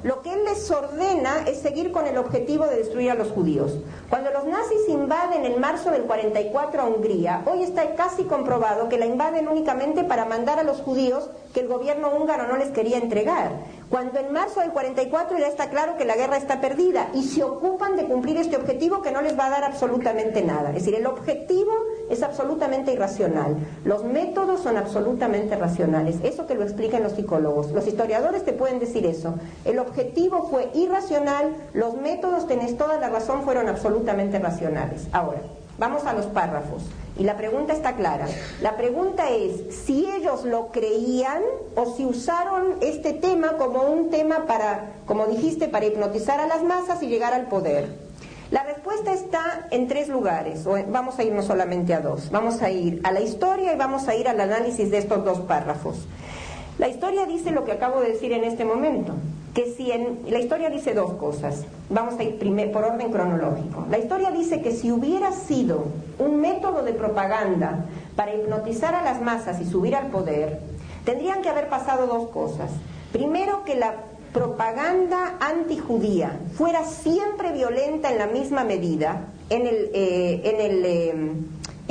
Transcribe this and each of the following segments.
lo que él les ordena es seguir con el objetivo de destruir a los judíos. Cuando los nazis invaden en marzo del 44 a Hungría, hoy está casi comprobado que la invaden únicamente para mandar a los judíos que el gobierno húngaro no les quería entregar. Cuando en marzo del 44 ya está claro que la guerra está perdida y se ocupan de cumplir este objetivo que no les va a dar absolutamente nada. Es decir, el objetivo es absolutamente irracional. Los métodos son absolutamente racionales. Eso que lo explican los psicólogos. Los historiadores te pueden decir eso. El objetivo fue irracional, los métodos, tenés toda la razón, fueron absolutamente racionales. Ahora, vamos a los párrafos. Y la pregunta está clara. La pregunta es si ellos lo creían o si usaron este tema como un tema para, como dijiste, para hipnotizar a las masas y llegar al poder. La respuesta está en 3 lugares, o vamos a irnos solamente a 2. Vamos a ir a la historia y vamos a ir al análisis de estos 2 párrafos. La historia dice lo que acabo de decir en este momento, que la historia dice 2 cosas. Vamos a ir por orden cronológico. La historia dice que si hubiera sido un método de propaganda para hipnotizar a las masas y subir al poder, tendrían que haber pasado 2 cosas. Primero, que la propaganda antijudía fuera siempre violenta en la misma medida en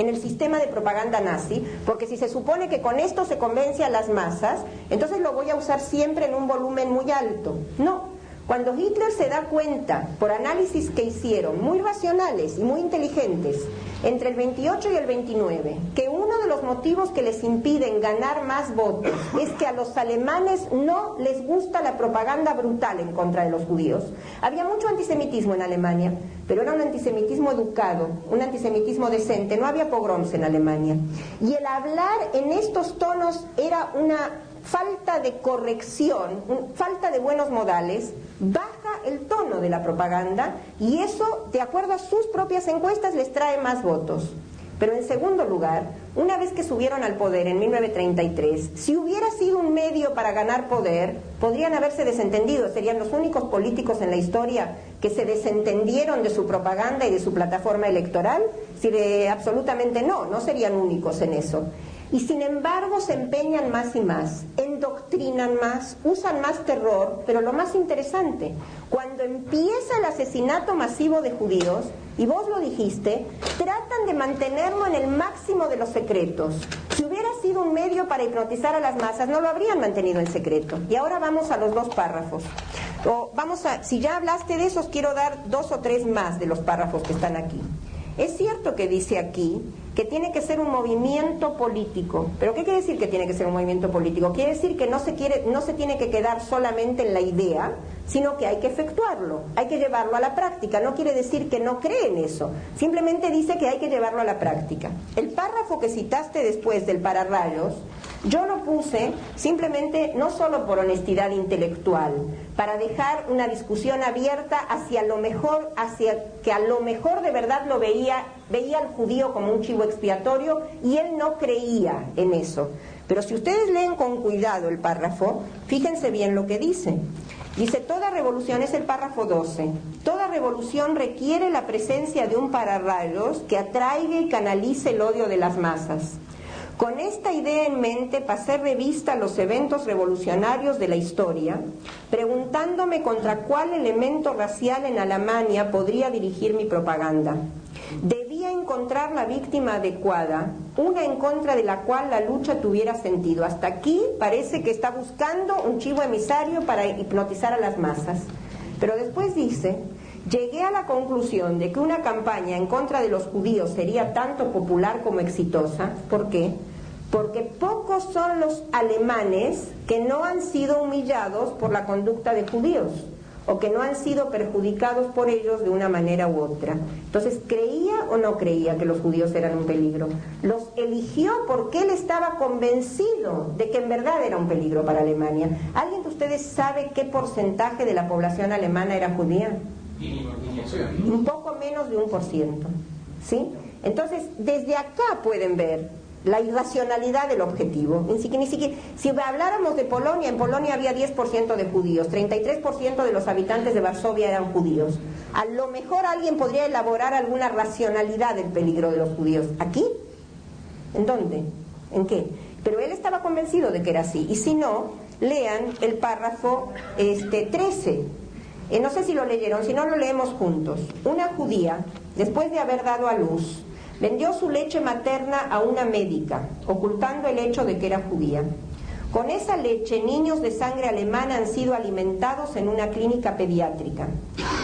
el sistema de propaganda nazi, porque si se supone que con esto se convence a las masas, entonces lo voy a usar siempre en un volumen muy alto. No. Cuando Hitler se da cuenta, por análisis que hicieron, muy racionales y muy inteligentes, entre el 28 y el 29, que uno de los motivos que les impiden ganar más votos es que a los alemanes no les gusta la propaganda brutal en contra de los judíos. Había mucho antisemitismo en Alemania, pero era un antisemitismo educado, un antisemitismo decente, no había pogroms en Alemania. Y el hablar en estos tonos era una falta de corrección, falta de buenos modales, baja el tono de la propaganda y eso, de acuerdo a sus propias encuestas, les trae más votos. Pero en segundo lugar, una vez que subieron al poder en 1933, si hubiera sido un medio para ganar poder, podrían haberse desentendido, serían los únicos políticos en la historia que se desentendieron de su propaganda y de su plataforma electoral. Absolutamente no serían únicos en eso. Y sin embargo se empeñan más y más, endoctrinan más, usan más terror, pero lo más interesante, cuando empieza el asesinato masivo de judíos, y vos lo dijiste, tratan de mantenerlo en el máximo de los secretos. Si hubiera sido un medio para hipnotizar a las masas, no lo habrían mantenido en secreto. Y ahora vamos a los 2 párrafos. Si ya hablaste de esos, quiero dar 2 o 3 más de los párrafos que están aquí. Es cierto que dice aquí que tiene que ser un movimiento político. ¿Pero qué quiere decir que tiene que ser un movimiento político? Quiere decir que no se tiene que quedar solamente en la idea, sino que hay que efectuarlo, hay que llevarlo a la práctica. No quiere decir que no cree en eso, simplemente dice que hay que llevarlo a la práctica. El párrafo que citaste después del pararrayos, yo lo puse simplemente no solo por honestidad intelectual, para dejar una discusión abierta hacia que a lo mejor de verdad lo veía al judío como un chivo expiatorio y él no creía en eso. Pero si ustedes leen con cuidado el párrafo, fíjense bien lo que dice. Dice, toda revolución, es el párrafo 12, toda revolución requiere la presencia de un pararrayos que atraiga y canalice el odio de las masas. Con esta idea en mente pasé revista a los eventos revolucionarios de la historia, preguntándome contra cuál elemento racial en Alemania podría dirigir mi propaganda. Debía encontrar la víctima adecuada, una en contra de la cual la lucha tuviera sentido. Hasta aquí parece que está buscando un chivo emisario para hipnotizar a las masas. Pero después dice, llegué a la conclusión de que una campaña en contra de los judíos sería tanto popular como exitosa. ¿Por qué? Porque pocos son los alemanes que no han sido humillados por la conducta de judíos o que no han sido perjudicados por ellos de una manera u otra. Entonces, ¿creía o no creía que los judíos eran un peligro? Los eligió porque él estaba convencido de que en verdad era un peligro para Alemania. ¿Alguien de ustedes sabe qué porcentaje de la población alemana era judía? Un poco menos de 1%, ¿sí? Entonces, desde acá pueden ver la irracionalidad del objetivo. Ni siquiera, si habláramos de Polonia, en Polonia había 10% de judíos, 33% de los habitantes de Varsovia eran judíos. A lo mejor alguien podría elaborar alguna racionalidad del peligro de los judíos. ¿Aquí? ¿En dónde? ¿En qué? Pero él estaba convencido de que era así. Y si no, lean el párrafo 13. No sé si lo leyeron, si no lo leemos juntos. Una judía, después de haber dado a luz, vendió su leche materna a una médica, ocultando el hecho de que era judía. Con esa leche, niños de sangre alemana han sido alimentados en una clínica pediátrica.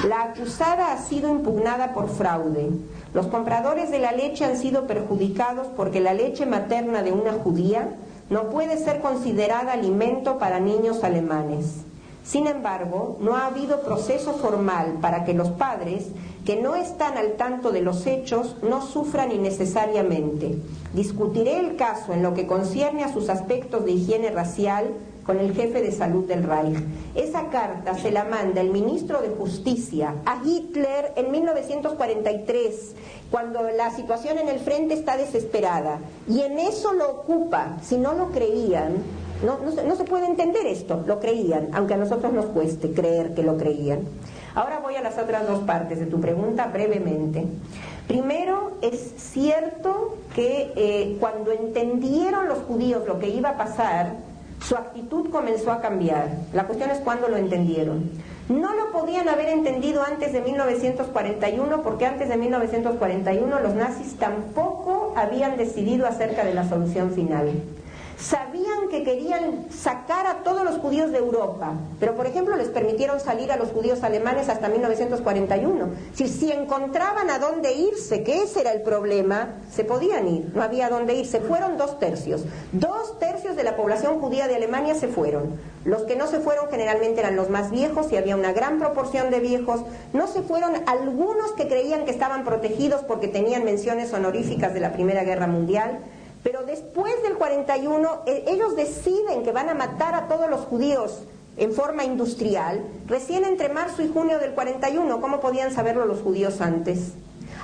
La acusada ha sido impugnada por fraude. Los compradores de la leche han sido perjudicados porque la leche materna de una judía no puede ser considerada alimento para niños alemanes. Sin embargo, no ha habido proceso formal para que los padres, que no están al tanto de los hechos, no sufran innecesariamente. Discutiré el caso en lo que concierne a sus aspectos de higiene racial con el jefe de salud del Reich. Esa carta se la manda el ministro de Justicia a Hitler en 1943, cuando la situación en el frente está desesperada. Y en eso lo ocupa. Si no lo creían, no se puede entender esto. Lo creían, aunque a nosotros nos cueste creer que lo creían. Ahora voy a las otras dos partes de tu pregunta brevemente. Primero, es cierto que cuando entendieron los judíos lo que iba a pasar, su actitud comenzó a cambiar. La cuestión es cuándo lo entendieron. No lo podían haber entendido antes de 1941, porque antes de 1941 los nazis tampoco habían decidido acerca de la solución final. Sabían que querían sacar a todos los judíos de Europa, pero por ejemplo les permitieron salir a los judíos alemanes hasta 1941. Si encontraban a dónde irse, que ese era el problema, se podían ir, no había a dónde ir. Se fueron 2/3. 2/3 de la población judía de Alemania se fueron. Los que no se fueron generalmente eran los más viejos, y había una gran proporción de viejos. No se fueron algunos que creían que estaban protegidos porque tenían menciones honoríficas de la Primera Guerra Mundial. Pero después del 41, ellos deciden que van a matar a todos los judíos en forma industrial, recién entre marzo y junio del 41. ¿Cómo podían saberlo los judíos antes?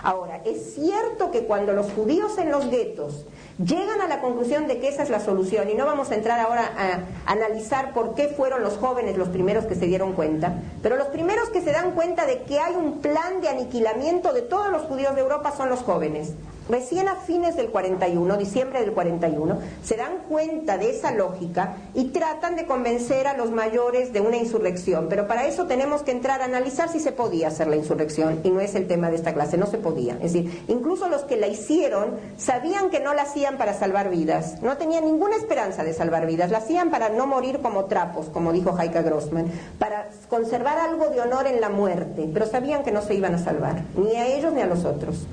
Ahora, es cierto que cuando los judíos en los guetos llegan a la conclusión de que esa es la solución, y no vamos a entrar ahora a analizar por qué fueron los jóvenes los primeros que se dieron cuenta, pero los primeros que se dan cuenta de que hay un plan de aniquilamiento de todos los judíos de Europa son los jóvenes. Recién a fines del 41, diciembre del 41, se dan cuenta de esa lógica y tratan de convencer a los mayores de una insurrección. Pero para eso tenemos que entrar a analizar si se podía hacer la insurrección, y no es el tema de esta clase, no se podía. Es decir, incluso los que la hicieron sabían que no la hacían para salvar vidas, no tenían ninguna esperanza de salvar vidas, la hacían para no morir como trapos, como dijo Heike Grossman, para conservar algo de honor en la muerte, pero sabían que no se iban a salvar, ni a ellos ni a los otros.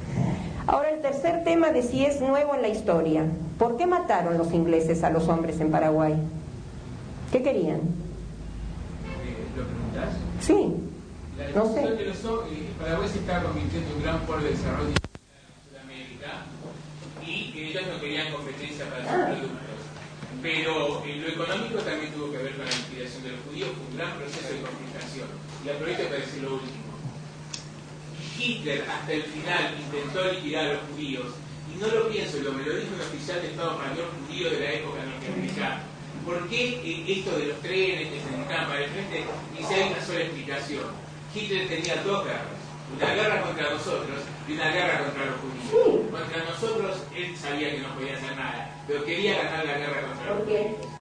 Ahora, el tercer tema de si es nuevo en la historia. ¿Por qué mataron los ingleses a los hombres en Paraguay? ¿Qué querían? ¿Lo preguntás? Sí, no sé. Paraguay se estaba convirtiendo en un gran polo de desarrollo en Sudamérica, y que ellos no querían competencia para sus productos. Pero lo económico también tuvo que ver con la liquidación de los judíos, fue un gran proceso de confrontación. Y aprovecho para decir lo último. Hitler hasta el final intentó liquidar a los judíos, y no lo pienso yo, me lo dijo un oficial de Estado Mayor judío de la época norteamericana. ¿Por qué esto de los trenes que se necesitaban para el frente? Dice, hay una sola explicación. Hitler tenía dos guerras, una guerra contra nosotros y una guerra contra los judíos. Contra nosotros él sabía que no podía hacer nada, pero quería ganar la guerra contra los judíos.